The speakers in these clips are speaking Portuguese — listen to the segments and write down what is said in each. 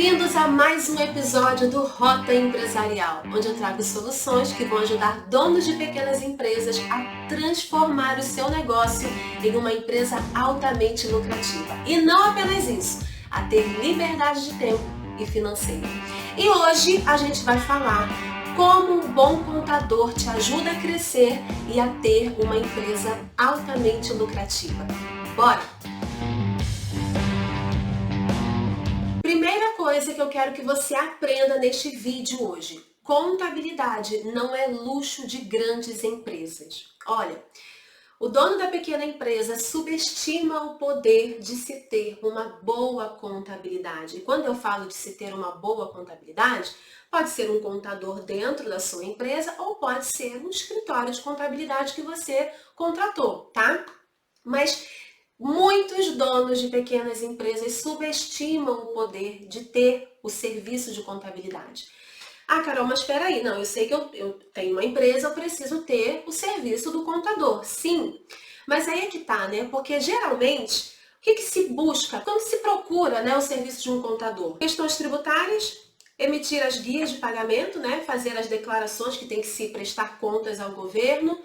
Bem-vindos a mais um episódio do Rota Empresarial, onde eu trago soluções que vão ajudar donos de pequenas empresas a transformar o seu negócio em uma empresa altamente lucrativa. E não apenas isso, a ter liberdade de tempo e financeira. E hoje a gente vai falar como um bom contador te ajuda a crescer e a ter uma empresa altamente lucrativa. Bora! Primeira coisa que eu quero que você aprenda neste vídeo hoje: contabilidade não é luxo de grandes empresas. Olha, o dono da pequena empresa subestima o poder de se ter uma boa contabilidade. E quando eu falo de se ter uma boa contabilidade, pode ser um contador dentro da sua empresa ou pode ser um escritório de contabilidade que você contratou, tá? Mas muitos donos de pequenas empresas subestimam o poder de ter o serviço de contabilidade. Ah, Carol, mas espera aí, não, eu sei que eu tenho uma empresa, eu preciso ter o serviço do contador. Sim, mas aí é que tá, né? Porque geralmente, o que se busca quando se procura, né, o serviço de um contador? Questões tributárias, emitir as guias de pagamento, né, fazer as declarações que tem que se prestar contas ao governo,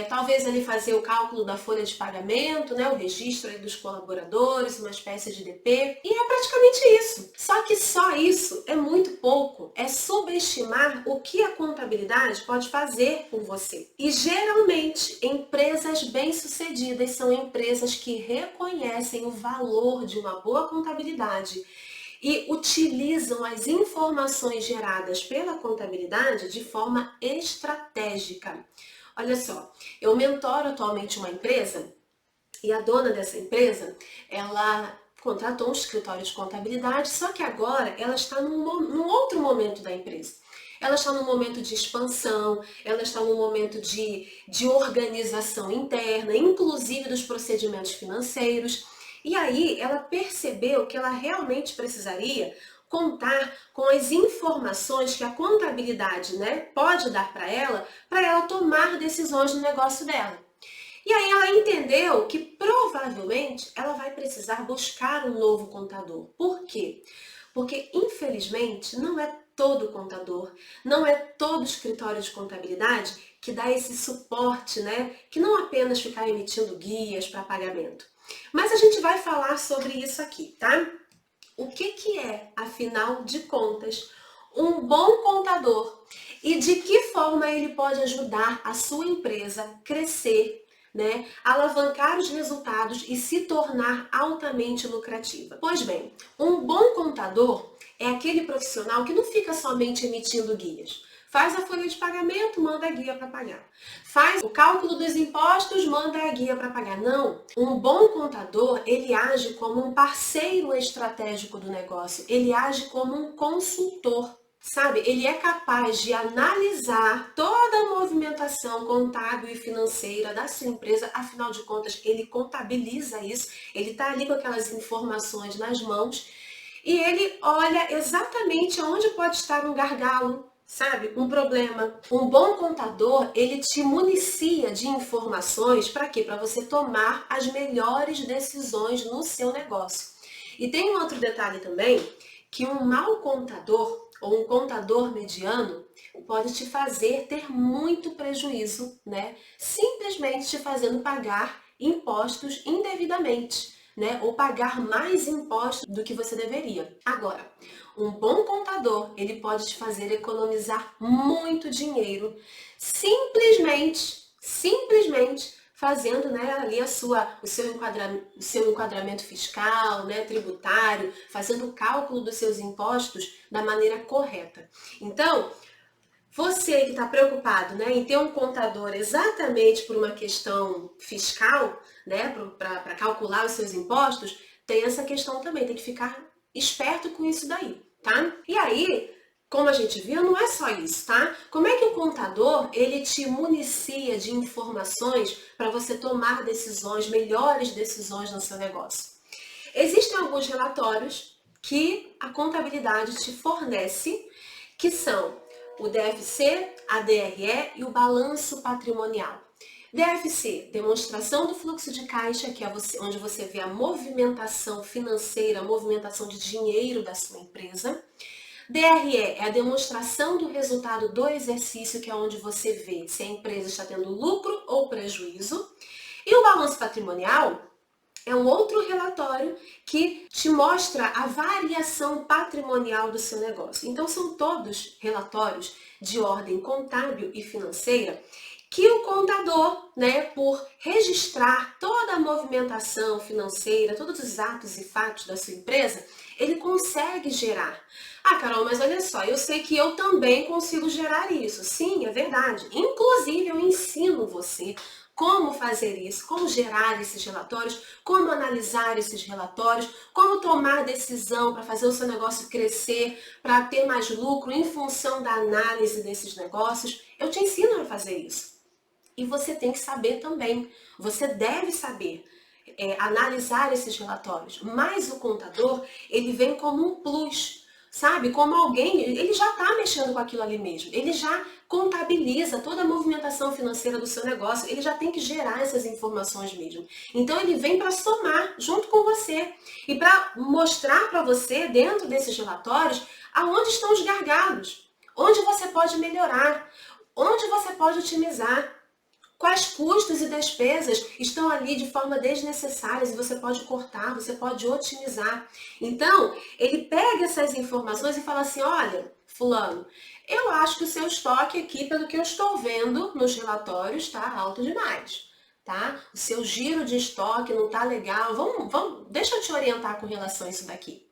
talvez ali fazer o cálculo da folha de pagamento, né, o registro aí dos colaboradores, uma espécie de DP, e é praticamente isso. Só que só isso é muito pouco, é subestimar o que a contabilidade pode fazer por você. E geralmente, empresas bem-sucedidas são empresas que reconhecem o valor de uma boa contabilidade e utilizam as informações geradas pela contabilidade de forma estratégica. Olha só, eu mentoro atualmente uma empresa e a dona dessa empresa, ela contratou um escritório de contabilidade, só que agora ela está num outro momento da empresa. Ela está num momento de expansão, ela está num momento de organização interna, inclusive dos procedimentos financeiros. E aí ela percebeu que ela realmente precisaria contar com as informações que a contabilidade, né, pode dar para ela tomar decisões no negócio dela. E aí ela entendeu que provavelmente ela vai precisar buscar um novo contador. Por quê? Porque infelizmente não é todo contador, não é todo escritório de contabilidade que dá esse suporte, né? Que não apenas ficar emitindo guias para pagamento. Mas a gente vai falar sobre isso aqui, tá? O que é, afinal de contas, um bom contador e de que forma ele pode ajudar a sua empresa a crescer, né, alavancar os resultados e se tornar altamente lucrativa. Pois bem, um bom contador é aquele profissional que não fica somente emitindo guias. Faz a folha de pagamento, manda a guia para pagar. Faz o cálculo dos impostos, manda a guia para pagar. Não, um bom contador, ele age como um parceiro estratégico do negócio. Ele age como um consultor. Sabe, ele é capaz de analisar toda a movimentação contábil e financeira da sua empresa, afinal de contas, ele contabiliza isso, ele está ali com aquelas informações nas mãos e ele olha exatamente onde pode estar um gargalo, sabe, um problema. Um bom contador, ele te municia de informações para quê? Para você tomar as melhores decisões no seu negócio. E tem um outro detalhe também, que um mau contador ou um contador mediano pode te fazer ter muito prejuízo, né? Simplesmente te fazendo pagar impostos indevidamente, né? Ou pagar mais impostos do que você deveria. Agora, um bom contador, ele pode te fazer economizar muito dinheiro simplesmente fazendo, né, ali o seu enquadramento fiscal, né, tributário, fazendo o cálculo dos seus impostos da maneira correta. Então, você que está preocupado, né, em ter um contador exatamente por uma questão fiscal, né, para calcular os seus impostos, tem essa questão também, tem que ficar esperto com isso daí, tá? E aí, como a gente viu, não é só isso, tá? Como é que o contador, ele te municia de informações para você tomar decisões, melhores decisões no seu negócio? Existem alguns relatórios que a contabilidade te fornece, que são o DFC, a DRE e o balanço patrimonial. DFC, demonstração do fluxo de caixa, que é onde você vê a movimentação financeira, a movimentação de dinheiro da sua empresa. DRE é a demonstração do resultado do exercício, que é onde você vê se a empresa está tendo lucro ou prejuízo. E o balanço patrimonial é um outro relatório que te mostra a variação patrimonial do seu negócio. Então, são todos relatórios de ordem contábil e financeira que o contador, por registrar toda a movimentação financeira, todos os atos e fatos da sua empresa, ele consegue gerar. Ah, Carol, mas olha só, eu sei que eu também consigo gerar isso. Sim, é verdade. Inclusive, eu ensino você como fazer isso, como gerar esses relatórios, como analisar esses relatórios, como tomar decisão para fazer o seu negócio crescer, para ter mais lucro em função da análise desses negócios. Eu te ensino a fazer isso. E você tem que saber também, você deve saber analisar esses relatórios. Mas o contador, ele vem como um plus, sabe? Como alguém, ele já está mexendo com aquilo ali mesmo. Ele já contabiliza toda a movimentação financeira do seu negócio. Ele já tem que gerar essas informações mesmo. Então ele vem para somar junto com você e para mostrar para você, dentro desses relatórios, aonde estão os gargalos, onde você pode melhorar, onde você pode otimizar. Quais custos e despesas estão ali de forma desnecessárias e você pode cortar, você pode otimizar. Então, ele pega essas informações e fala assim, olha, fulano, eu acho que o seu estoque aqui, pelo que eu estou vendo nos relatórios, está alto demais, tá? O seu giro de estoque não está legal, deixa eu te orientar com relação a isso daqui.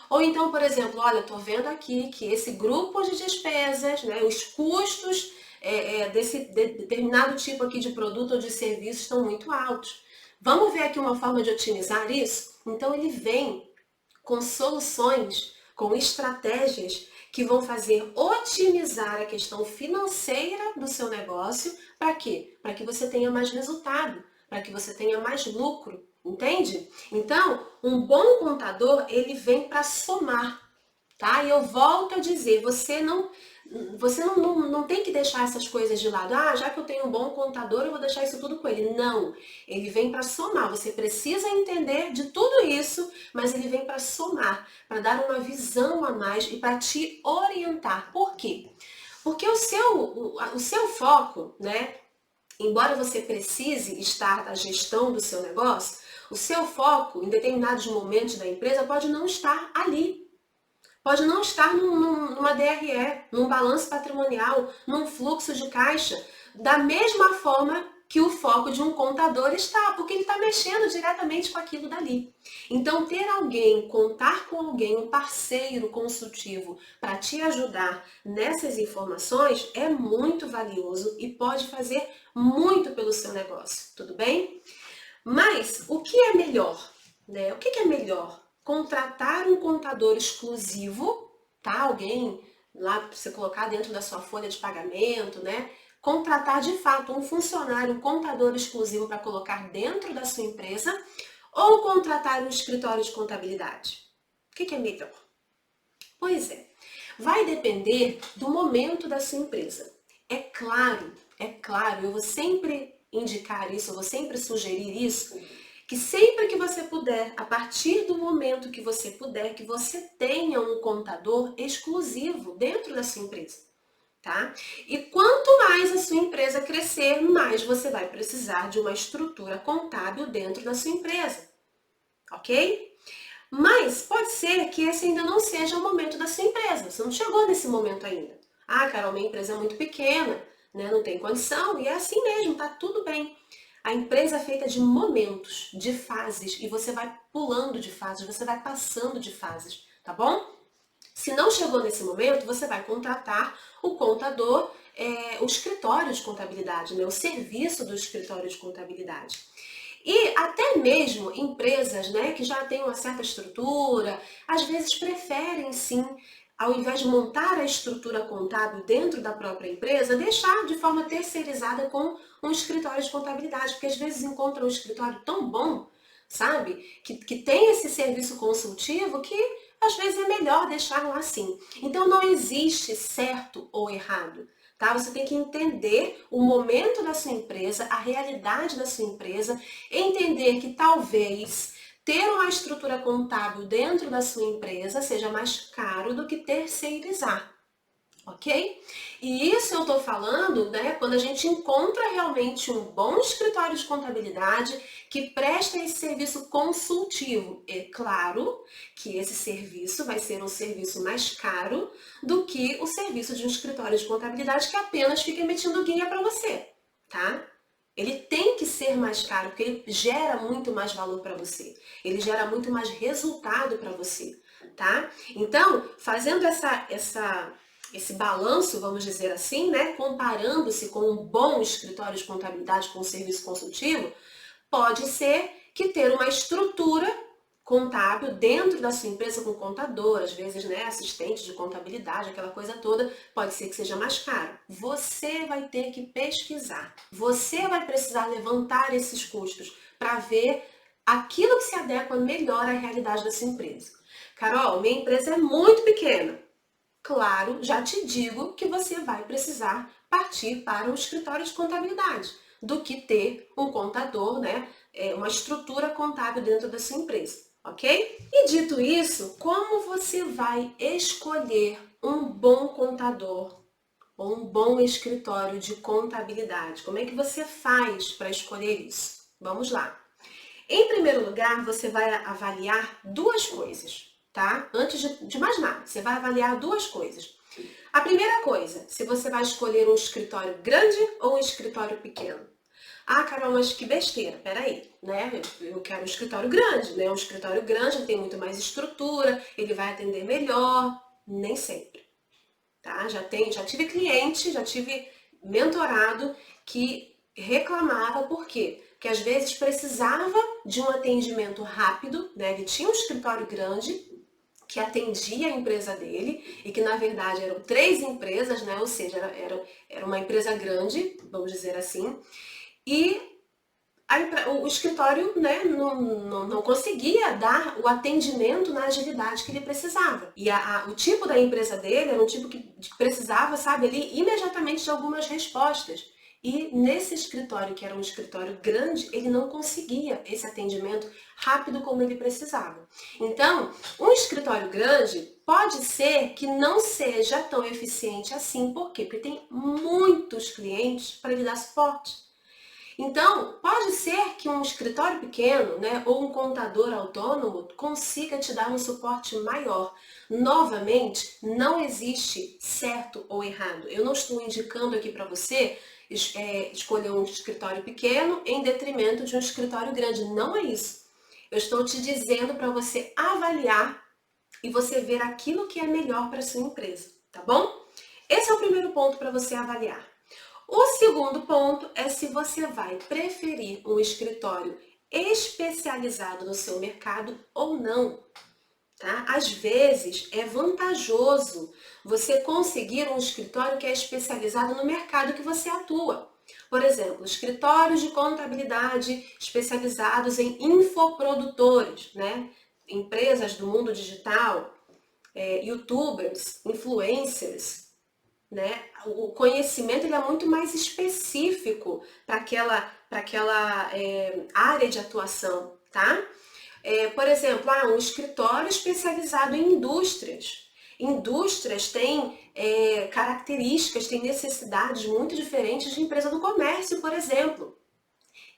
Ou então, por exemplo, olha, eu estou vendo aqui que esse grupo de despesas, os custos desse determinado tipo aqui de produto ou de serviço estão muito altos. Vamos ver aqui uma forma de otimizar isso? Então ele vem com soluções, com estratégias que vão fazer otimizar a questão financeira do seu negócio. Para quê? Para que você tenha mais resultado, para que você tenha mais lucro, entende? Então, um bom contador, ele vem para somar, tá? E eu volto a dizer, você não tem que deixar essas coisas de lado. Ah, já que eu tenho um bom contador, eu vou deixar isso tudo com ele. Não, ele vem para somar. Você precisa entender de tudo isso, mas ele vem para somar, para dar uma visão a mais e para te orientar. Por quê? Porque o seu foco, embora você precise estar na gestão do seu negócio, o seu foco em determinados momentos da empresa pode não estar ali. Pode não estar numa DRE, num balanço patrimonial, num fluxo de caixa, da mesma forma que o foco de um contador está, porque ele está mexendo diretamente com aquilo dali. Então, ter alguém, contar com alguém, um parceiro consultivo para te ajudar nessas informações é muito valioso e pode fazer muito pelo seu negócio, tudo bem? Mas, o que é melhor? O que é melhor? Contratar um contador exclusivo, tá? Alguém lá para você colocar dentro da sua folha de pagamento, Contratar de fato um funcionário, um contador exclusivo para colocar dentro da sua empresa, ou contratar um escritório de contabilidade? O que é melhor? Pois é, vai depender do momento da sua empresa. É claro, eu vou sempre indicar isso, eu vou sempre sugerir isso, que sempre que você puder, a partir do momento que você puder, que você tenha um contador exclusivo dentro da sua empresa, tá? E quanto mais a sua empresa crescer, mais você vai precisar de uma estrutura contábil dentro da sua empresa, ok? Mas pode ser que esse ainda não seja o momento da sua empresa, você não chegou nesse momento ainda. Ah, Carol, minha empresa é muito pequena, não tem condição, e é assim mesmo, tá tudo bem. A empresa é feita de momentos, de fases, e você vai pulando de fases, você vai passando de fases, tá bom? Se não chegou nesse momento, você vai contratar o contador, o escritório de contabilidade, o serviço do escritório de contabilidade. E até mesmo empresas, que já têm uma certa estrutura, às vezes preferem sim, ao invés de montar a estrutura contábil dentro da própria empresa, deixar de forma terceirizada com um escritório de contabilidade, porque às vezes encontram um escritório tão bom, sabe, que tem esse serviço consultivo que às vezes é melhor deixar lá assim. Então não existe certo ou errado, tá? Você tem que entender o momento da sua empresa, a realidade da sua empresa, entender que talvez ter uma estrutura contábil dentro da sua empresa seja mais caro do que terceirizar. Ok? E isso eu estou falando, né, quando a gente encontra realmente um bom escritório de contabilidade que presta esse serviço consultivo. É claro que esse serviço vai ser um serviço mais caro do que o serviço de um escritório de contabilidade que apenas fica emitindo guia para você, tá? Ele tem que ser mais caro porque ele gera muito mais valor para você. Ele gera muito mais resultado para você, tá? Então, fazendo esse balanço, vamos dizer assim, né, comparando-se com um bom escritório de contabilidade com um serviço consultivo, pode ser que ter uma estrutura contábil dentro da sua empresa com contador, às vezes, né, assistente de contabilidade, aquela coisa toda, pode ser que seja mais caro. Você vai ter que pesquisar. Você vai precisar levantar esses custos para ver aquilo que se adequa melhor à realidade da sua empresa. Carol, minha empresa é muito pequena. Claro, já te digo que você vai precisar partir para um escritório de contabilidade do que ter um contador, né? Uma estrutura contábil dentro da sua empresa, ok? E dito isso, como você vai escolher um bom contador ou um bom escritório de contabilidade? Como é que você faz para escolher isso? Vamos lá. Em primeiro lugar, você vai avaliar duas coisas, tá? Antes de mais nada, você vai avaliar duas coisas. A primeira coisa, se você vai escolher um escritório grande ou um escritório pequeno. Ah, Carol, mas que besteira, peraí, né? Eu quero um escritório grande, né? Um escritório grande tem muito mais estrutura, ele vai atender melhor, nem sempre, tá? Já tive cliente, já tive mentorado que reclamava, por quê? Porque às vezes precisava de um atendimento rápido, né? Ele tinha um escritório grande que atendia a empresa dele e que na verdade eram 3 empresas, né? Ou seja, era uma empresa grande, vamos dizer assim, e o escritório, né, não conseguia dar o atendimento na agilidade que ele precisava. E o tipo da empresa dele era um tipo que precisava, sabe, ali imediatamente de algumas respostas. E nesse escritório, que era um escritório grande, ele não conseguia esse atendimento rápido como ele precisava. Então, um escritório grande pode ser que não seja tão eficiente assim. Por quê? Porque tem muitos clientes para ele dar suporte. Então, pode ser que um escritório pequeno, né, ou um contador autônomo consiga te dar um suporte maior. Novamente, não existe certo ou errado. Eu não estou indicando aqui para você escolher um escritório pequeno em detrimento de um escritório grande. Não é isso. Eu estou te dizendo para você avaliar e você ver aquilo que é melhor para a sua empresa, tá bom? Esse é o primeiro ponto para você avaliar. O segundo ponto é se você vai preferir um escritório especializado no seu mercado ou não. Tá? Às vezes é vantajoso você conseguir um escritório que é especializado no mercado que você atua. Por exemplo, escritórios de contabilidade especializados em infoprodutores, né? Empresas do mundo digital, youtubers, influencers, né? O conhecimento ele é muito mais específico para aquela área de atuação, tá? Por exemplo, um escritório especializado em indústrias. Indústrias têm características, têm necessidades muito diferentes de empresa do comércio, por exemplo.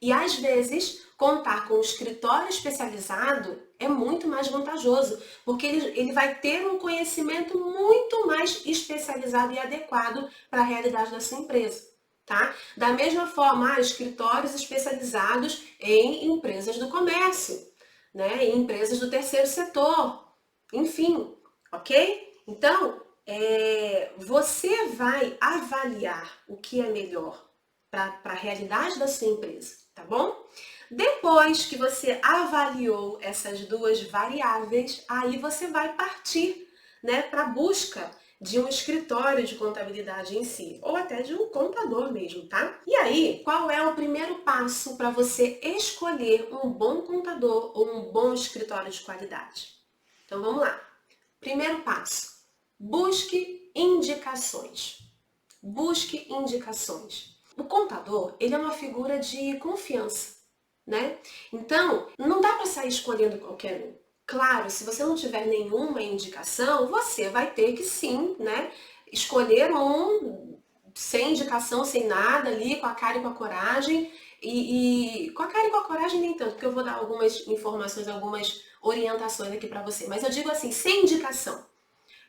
E às vezes, contar com um escritório especializado é muito mais vantajoso, porque ele vai ter um conhecimento muito mais especializado e adequado para a realidade da sua empresa. Tá? Da mesma forma, há escritórios especializados em empresas do comércio, né? Em empresas do terceiro setor, enfim, ok? Então, você vai avaliar o que é melhor para a realidade da sua empresa, tá bom? Depois que você avaliou essas duas variáveis, aí você vai partir, né, para a busca de um escritório de contabilidade em si, ou até de um contador mesmo, tá? E aí, qual é o primeiro passo para você escolher um bom contador ou um bom escritório de qualidade? Então vamos lá. Primeiro passo, busque indicações. busque indicações. O contador, ele é uma figura de confiança, né? Então, não dá para sair escolhendo qualquer um. Claro, se você não tiver nenhuma indicação, você vai ter que sim, né, escolher um sem indicação, sem nada ali, com a cara e com a coragem. E com a cara e com a coragem nem tanto, porque eu vou dar algumas informações, algumas orientações aqui para você. Mas eu digo assim, sem indicação.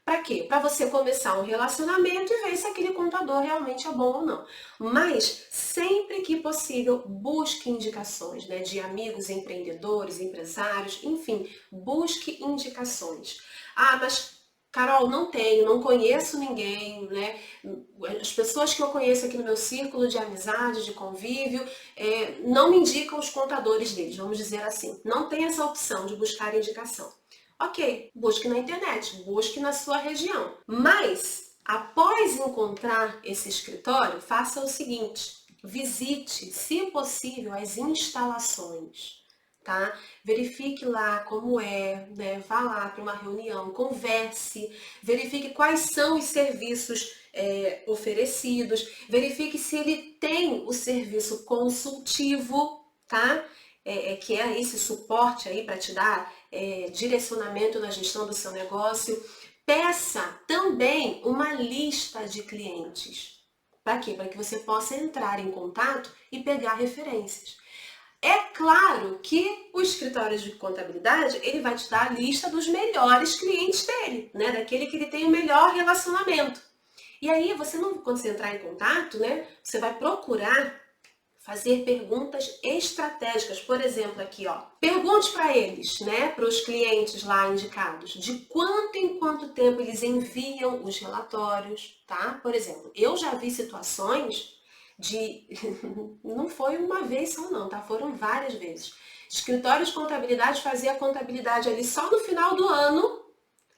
Para quê? Para você começar um relacionamento e ver se aquele contador realmente é bom ou não. Mas sempre que possível, busque indicações, né, de amigos, empreendedores, empresários, enfim, busque indicações. Ah, mas Carol, não tenho, não conheço ninguém, né? As pessoas que eu conheço aqui no meu círculo de amizade, de convívio, não me indicam os contadores deles, vamos dizer assim. Não tem essa opção de buscar indicação. Ok, busque na internet, busque na sua região. Mas, após encontrar esse escritório, faça o seguinte: visite, se possível, as instalações, tá? Verifique lá como é, né? Vá lá para uma reunião, converse, verifique quais são os serviços oferecidos, verifique se ele tem o serviço consultivo, tá? Que é esse suporte aí para te dar direcionamento na gestão do seu negócio. Peça também uma lista de clientes. Para quê? Para que você possa entrar em contato e pegar referências. É claro que o escritório de contabilidade, ele vai te dar a lista dos melhores clientes dele, né? Daquele que ele tem o melhor relacionamento. E aí, quando você entrar em contato, né? Você vai procurar fazer perguntas estratégicas. Por exemplo, aqui, ó, pergunte para eles, né, para os clientes lá indicados, de quanto em quanto tempo eles enviam os relatórios, tá? Por exemplo, eu já vi situações de, não foi uma vez só não, tá? Foram várias vezes. Escritório de contabilidade fazia a contabilidade ali só no final do ano,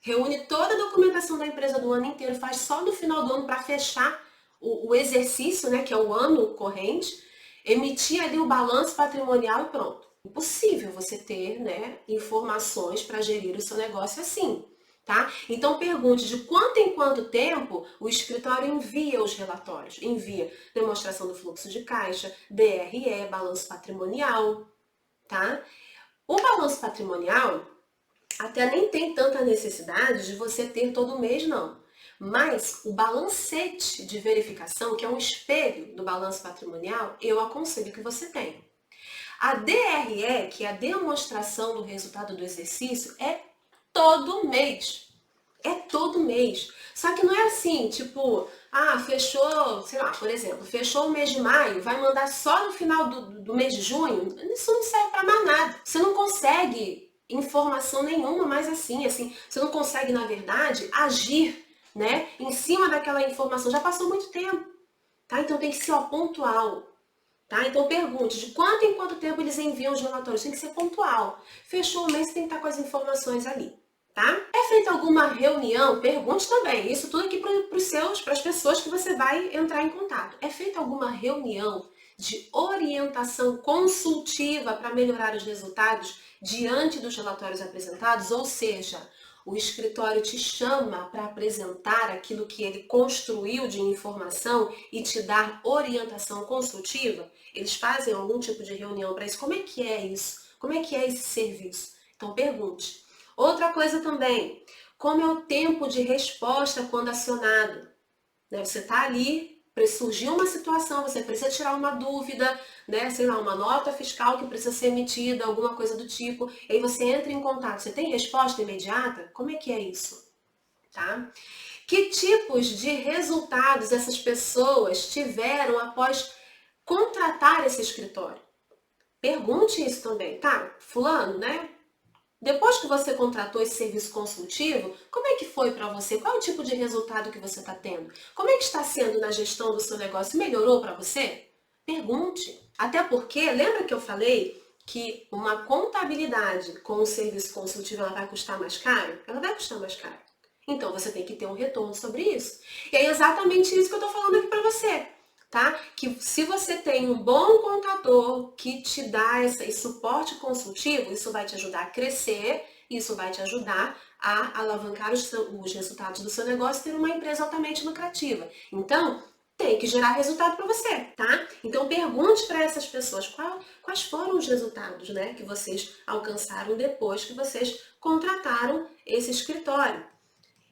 reúne toda a documentação da empresa do ano inteiro, faz só no final do ano para fechar o exercício, né, que é o ano corrente, emitir ali o balanço patrimonial e pronto. Impossível você ter, né, informações para gerir o seu negócio assim, tá? Então pergunte de quanto em quanto tempo o escritório envia os relatórios. Envia demonstração do fluxo de caixa, DRE, balanço patrimonial, tá? O balanço patrimonial até nem tem tanta necessidade de você ter todo mês, não. Mas o balancete de verificação, que é um espelho do balanço patrimonial, eu aconselho que você tenha. A DRE, que é a demonstração do resultado do exercício, é todo mês. É todo mês. Só que não é assim, tipo, fechou, sei lá, por exemplo, fechou o mês de maio, vai mandar só no final do mês de junho. Isso não serve para mais nada. Você não consegue informação nenhuma, mas assim, você não consegue, na verdade, agir, né, em cima daquela informação. Já passou muito tempo, tá? Então tem que ser, ó, pontual. Tá? Então pergunte de quanto em quanto tempo eles enviam os relatórios. Tem que ser pontual. Fechou o mês, você tem que estar com as informações ali. Tá? É feita alguma reunião? Pergunte também. Isso tudo aqui para as pessoas que você vai entrar em contato. É feita alguma reunião de orientação consultiva para melhorar os resultados diante dos relatórios apresentados? Ou seja, o escritório te chama para apresentar aquilo que ele construiu de informação e te dar orientação consultiva? Eles fazem algum tipo de reunião para isso? Como é que é isso? Como é que é esse serviço? Então pergunte. Outra coisa também, como é o tempo de resposta quando acionado? Né? Você está ali, surgiu uma situação, você precisa tirar uma dúvida, né? Sei lá, uma nota fiscal que precisa ser emitida, alguma coisa do tipo, e aí você entra em contato, você tem resposta imediata? Como é que é isso? Tá? Que tipos de resultados essas pessoas tiveram após contratar esse escritório? Pergunte isso também, tá? Fulano, né? Depois que você contratou esse serviço consultivo, como é que foi para você? Qual é o tipo de resultado que você está tendo? Como é que está sendo na gestão do seu negócio? Melhorou para você? Pergunte. Até porque, lembra que eu falei que uma contabilidade com um serviço consultivo ela vai custar mais caro? Ela vai custar mais caro. Então você tem que ter um retorno sobre isso. E é exatamente isso que eu estou falando aqui para você. Tá? Que se você tem um bom contador que te dá esse suporte consultivo, isso vai te ajudar a crescer, isso vai te ajudar a alavancar os resultados do seu negócio e ter uma empresa altamente lucrativa. Então, tem que gerar resultado para você, tá? Então pergunte para essas pessoas quais foram os resultados, né, que vocês alcançaram depois que vocês contrataram esse escritório.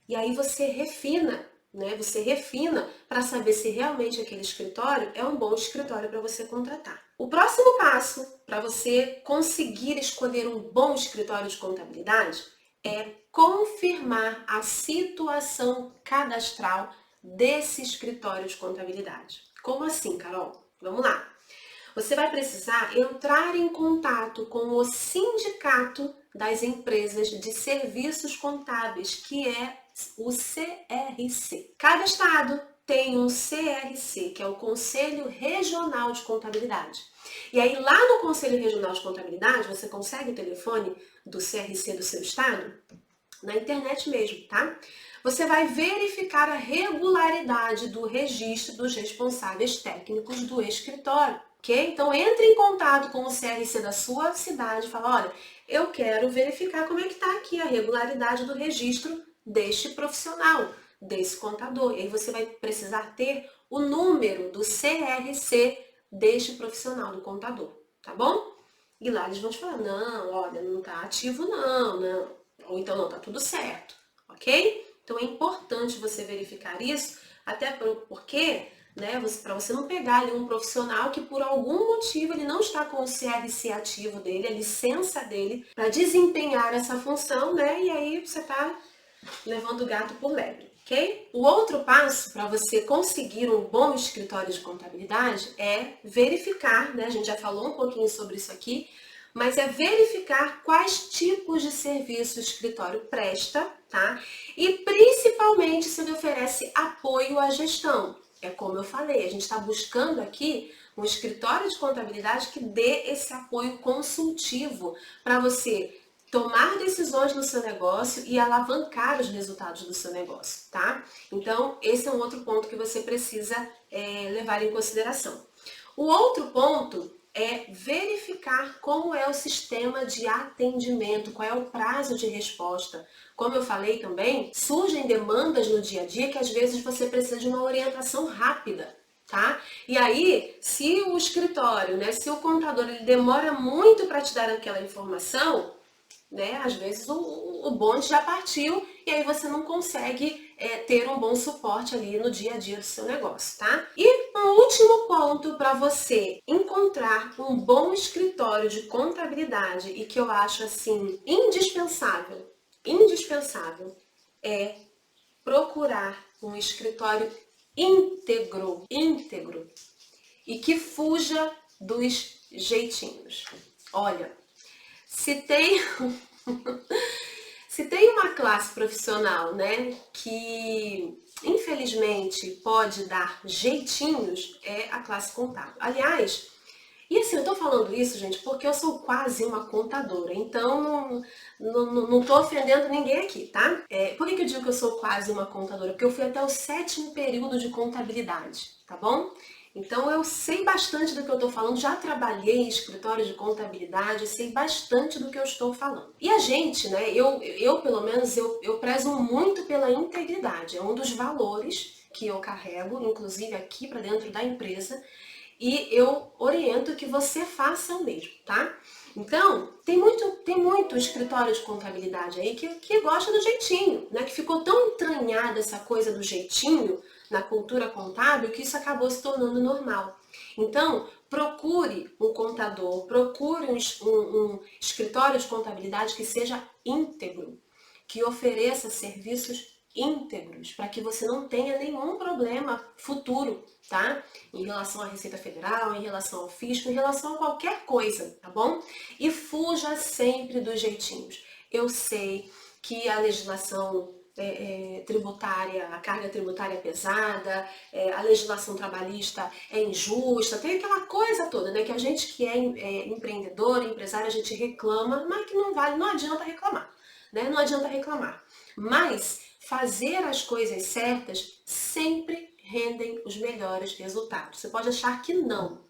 E aí você refina, né? Você refina para saber se realmente aquele escritório é um bom escritório para você contratar. O próximo passo para você conseguir escolher um bom escritório de contabilidade é confirmar a situação cadastral desse escritório de contabilidade. Como assim, Carol? Vamos lá. Você vai precisar entrar em contato com o Sindicato das Empresas de Serviços Contábeis, que é o CRC. Cada estado tem um CRC, que é o Conselho Regional de Contabilidade. E aí lá no Conselho Regional de Contabilidade, você consegue o telefone do CRC do seu estado? Na internet mesmo, tá? Você vai verificar a regularidade do registro dos responsáveis técnicos do escritório, ok? Então entre em contato com o CRC da sua cidade e fala, olha, eu quero verificar como é que está aqui a regularidade do registro deste profissional, desse contador. E aí você vai precisar ter o número do CRC deste profissional, do contador, tá bom? E lá eles vão te falar, não, olha, não está ativo não. Ou então não, tá tudo certo, ok? Então é importante você verificar isso, até porque, né, para você não pegar ali um profissional que por algum motivo ele não está com o CRC ativo dele, a licença dele, para desempenhar essa função, né? E aí você tá levando o gato por lebre, ok? O outro passo para você conseguir um bom escritório de contabilidade é verificar, né? A gente já falou um pouquinho sobre isso aqui, mas é verificar quais tipos de serviço o escritório presta, tá? E principalmente se ele oferece apoio à gestão. É como eu falei, a gente está buscando aqui um escritório de contabilidade que dê esse apoio consultivo para você tomar decisões no seu negócio e alavancar os resultados do seu negócio, tá? Então, esse é um outro ponto que você precisa levar em consideração. O outro ponto é verificar como é o sistema de atendimento, qual é o prazo de resposta. Como eu falei também, surgem demandas no dia a dia que às vezes você precisa de uma orientação rápida, tá? E aí, se o escritório, né, se o contador ele demora muito para te dar aquela informação, né, às vezes o bonde já partiu e aí você não consegue ter um bom suporte ali no dia a dia do seu negócio, tá? E um último ponto para você encontrar um bom escritório de contabilidade e que eu acho assim indispensável, é procurar um escritório íntegro e que fuja dos jeitinhos. Olha, se tem se tem uma classe profissional, né, que infelizmente pode dar jeitinhos, é a classe contábil. Aliás, e assim, eu tô falando isso, gente, porque eu sou quase uma contadora, então não tô ofendendo ninguém aqui, tá? Por que eu digo que eu sou quase uma contadora? Porque eu fui até o 7º período de contabilidade, tá bom? Então eu sei bastante do que eu estou falando, já trabalhei em escritório de contabilidade, sei bastante do que eu estou falando. E a gente, né, eu pelo menos, eu prezo muito pela integridade, é um dos valores que eu carrego, inclusive aqui para dentro da empresa, e eu oriento que você faça o mesmo, tá? Então, tem muito escritório de contabilidade aí que gosta do jeitinho, né? Que ficou tão entranhada essa coisa do jeitinho na cultura contábil que isso acabou se tornando normal. Então, procure um contador, procure um escritório de contabilidade que seja íntegro, que ofereça serviços íntegros, para que você não tenha nenhum problema futuro, tá? Em relação à Receita Federal, em relação ao fisco, em relação a qualquer coisa, tá bom? E fuja sempre dos jeitinhos. Eu sei que a legislação tributária, a carga tributária é pesada, a legislação trabalhista é injusta, tem aquela coisa toda, né? Que a gente que é empreendedor, empresário, a gente reclama, mas que não vale, não adianta reclamar, né? Não adianta reclamar. Mas fazer as coisas certas sempre rendem os melhores resultados. Você pode achar que não,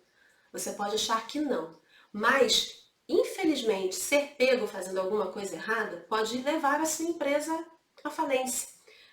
mas infelizmente ser pego fazendo alguma coisa errada pode levar a sua empresa à falência,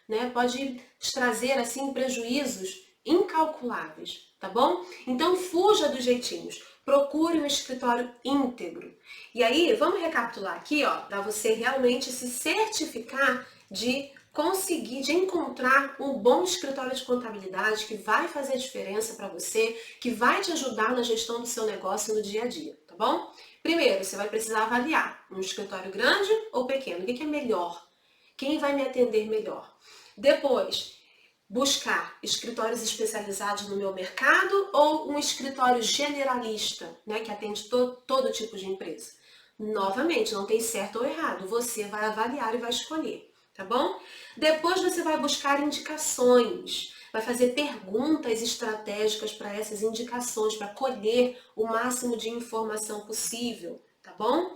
né? Pode te trazer assim prejuízos incalculáveis, tá bom? Então fuja dos jeitinhos. Procure um escritório íntegro. E aí, vamos recapitular aqui, ó, para você realmente se certificar de conseguir, de encontrar um bom escritório de contabilidade que vai fazer diferença para você, que vai te ajudar na gestão do seu negócio no dia a dia, tá bom? Primeiro, você vai precisar avaliar um escritório grande ou pequeno. O que é melhor? Quem vai me atender melhor? Depois, buscar escritórios especializados no meu mercado ou um escritório generalista, né, que atende todo tipo de empresa. Novamente, não tem certo ou errado, você vai avaliar e vai escolher, tá bom? Depois você vai buscar indicações, vai fazer perguntas estratégicas para essas indicações, para colher o máximo de informação possível, tá bom?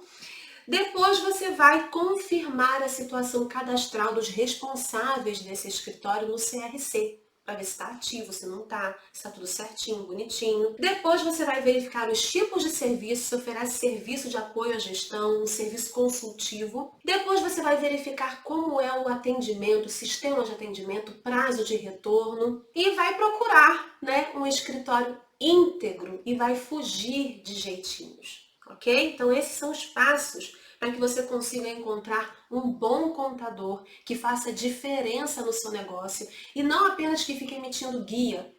Depois você vai confirmar a situação cadastral dos responsáveis desse escritório no CRC, para ver se está ativo, se não está, se está tudo certinho, bonitinho. Depois você vai verificar os tipos de serviço, se oferece serviço de apoio à gestão, um serviço consultivo. Depois você vai verificar como é o atendimento, o sistema de atendimento, prazo de retorno e vai procurar, né, um escritório íntegro e vai fugir de jeitinhos. Ok? Então esses são os passos para que você consiga encontrar um bom contador que faça diferença no seu negócio e não apenas que fique emitindo guia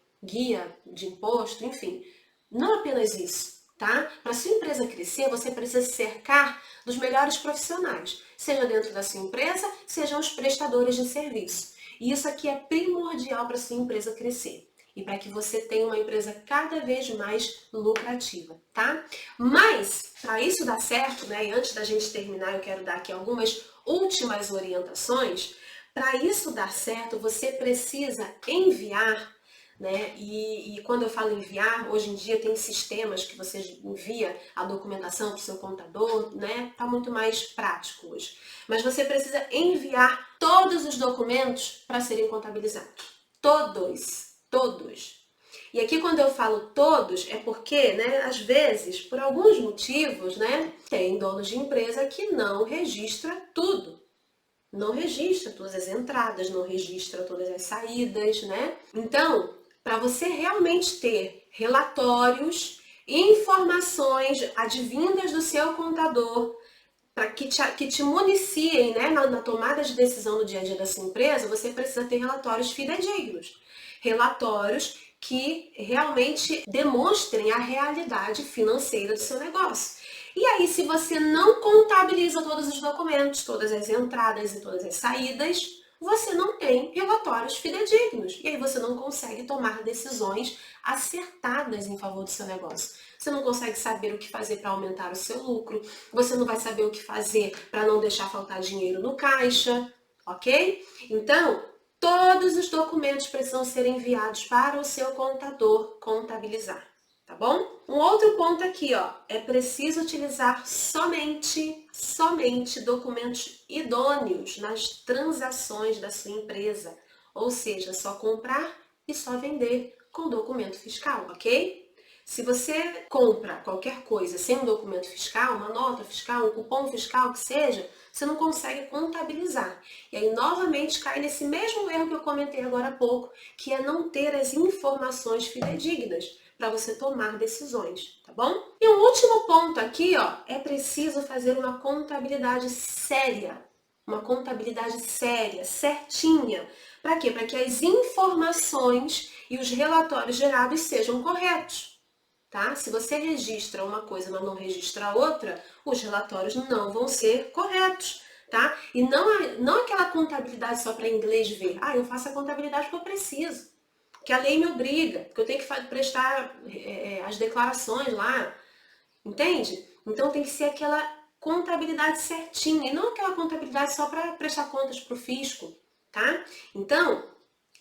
de imposto, enfim, não apenas isso, tá? Para sua empresa crescer, você precisa se cercar dos melhores profissionais, seja dentro da sua empresa, sejam os prestadores de serviço. E isso aqui é primordial para sua empresa crescer e para que você tenha uma empresa cada vez mais lucrativa, tá? Mas, para isso dar certo, né, e antes da gente terminar, eu quero dar aqui algumas últimas orientações. Para isso dar certo, você precisa enviar, né, e quando eu falo enviar, hoje em dia tem sistemas que você envia a documentação para o seu contador, né, tá muito mais prático hoje. Mas você precisa enviar todos os documentos para serem contabilizados. Todos. E aqui quando eu falo todos, é porque, né, às vezes, por alguns motivos, né, tem donos de empresa que não registra tudo. Não registra todas as entradas, não registra todas as saídas, né? Então, para você realmente ter relatórios, informações advindas do seu contador, para que te municiem, né, na tomada de decisão no dia a dia da sua empresa, você precisa ter relatórios fidedignos. Relatórios que realmente demonstrem a realidade financeira do seu negócio. E aí, se você não contabiliza todos os documentos, todas as entradas e todas as saídas, você não tem relatórios fidedignos. E aí você não consegue tomar decisões acertadas em favor do seu negócio. Você não consegue saber o que fazer para aumentar o seu lucro. Você não vai saber o que fazer para não deixar faltar dinheiro no caixa, ok? Então, todos os documentos precisam ser enviados para o seu contador contabilizar, tá bom? Um outro ponto aqui, ó, é preciso utilizar somente documentos idôneos nas transações da sua empresa, ou seja, só comprar e só vender com documento fiscal, ok? Se você compra qualquer coisa sem um documento fiscal, uma nota fiscal, um cupom fiscal que seja, você não consegue contabilizar. E aí, novamente, cai nesse mesmo erro que eu comentei agora há pouco, que é não ter as informações fidedignas para você tomar decisões, tá bom? E um último ponto aqui, ó, é preciso fazer uma contabilidade séria. Uma contabilidade séria, certinha. Para quê? Para que as informações e os relatórios gerados sejam corretos. Tá? Se você registra uma coisa, mas não registra outra, os relatórios não vão ser corretos, tá? E não aquela contabilidade só para inglês ver. Ah, eu faço a contabilidade porque eu preciso, que a lei me obriga, que eu tenho que prestar as declarações lá, entende? Então tem que ser aquela contabilidade certinha, e não aquela contabilidade só para prestar contas para o fisco, tá? Então,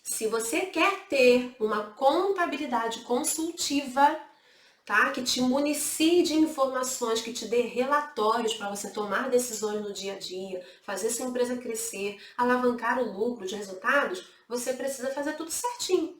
se você quer ter uma contabilidade consultiva, tá? Que te municie de informações, que te dê relatórios para você tomar decisões no dia a dia, fazer sua empresa crescer, alavancar o lucro de resultados, você precisa fazer tudo certinho,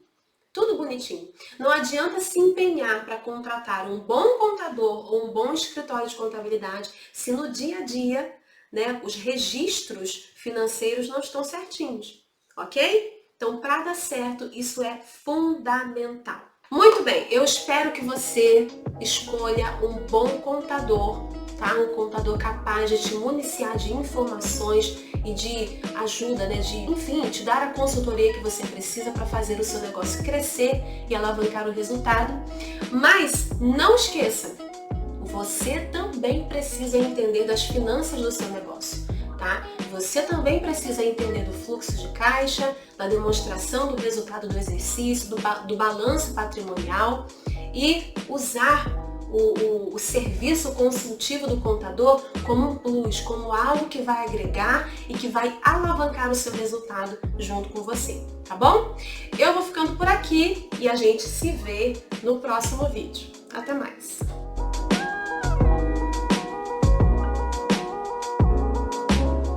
tudo bonitinho. Não adianta se empenhar para contratar um bom contador ou um bom escritório de contabilidade se no dia a dia, né, os registros financeiros não estão certinhos, ok? Então, para dar certo, isso é fundamental. Muito bem, eu espero que você escolha um bom contador, tá? Um contador capaz de te municiar de informações e de ajuda, né? Enfim, te dar a consultoria que você precisa para fazer o seu negócio crescer e alavancar o resultado. Mas não esqueça, você também precisa entender das finanças do seu negócio, tá? Você também precisa entender do fluxo de caixa, da demonstração do resultado do exercício, do balanço patrimonial e usar o serviço consultivo do contador como um plus, como algo que vai agregar e que vai alavancar o seu resultado junto com você, tá bom? Eu vou ficando por aqui e a gente se vê no próximo vídeo. Até mais!